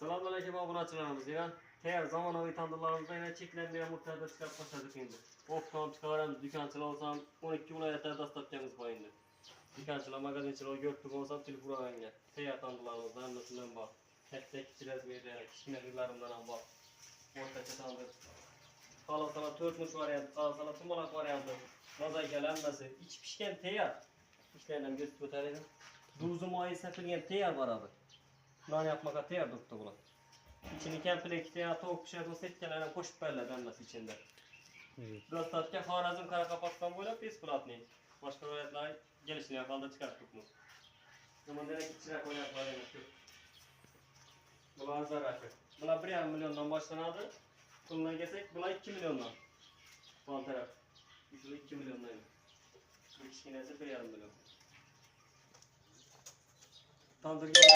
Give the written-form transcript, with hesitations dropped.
Selamünaleyküm abunaçılarımız ya. Teğer zamanavı tandırlarımızda yine çeklenmeyen muhtarda çıkarıp başladık şimdi. Oftan çıkarım, dükkançılar olsam 12 vilayetler dastaklarımız var şimdi. Dükkançılar, magazinçiler, göktürk olsam tülüp uğrayın ya. Teğer tandırlarımızda annesinden bak. Tek tek çirez verdiğine, kişkineklilerimden bak. Ortaça tandır. Kalasala törtmüş varyantı, kalasala tumalak varyantı. Mazay gelenmesi. İç pişken teğer. İşlerinden göz götürelim. Duzum ayı sepilgen teğer var abi. Nan yapmaka teğer tuttu bunu. İçini kemplek teğer tavuk pişer o setkelere koşup berle denmesi içinde. Evet. Dostatken Harazım Karakapak'tan böyle pis bulatmayın. Başka öğretler gelişine yakalda çıkarttık mı? Zaman direkt içine koyaklar demek ki. Bunlar zararlı. Bunlar 1,5 milyondan başlanadı. Bununla gelsek bunlar 2 milyondan. Son taraf. Şu 2 milyondayım. Bu kişkinesi 1,5 milyon. Tandır geldi.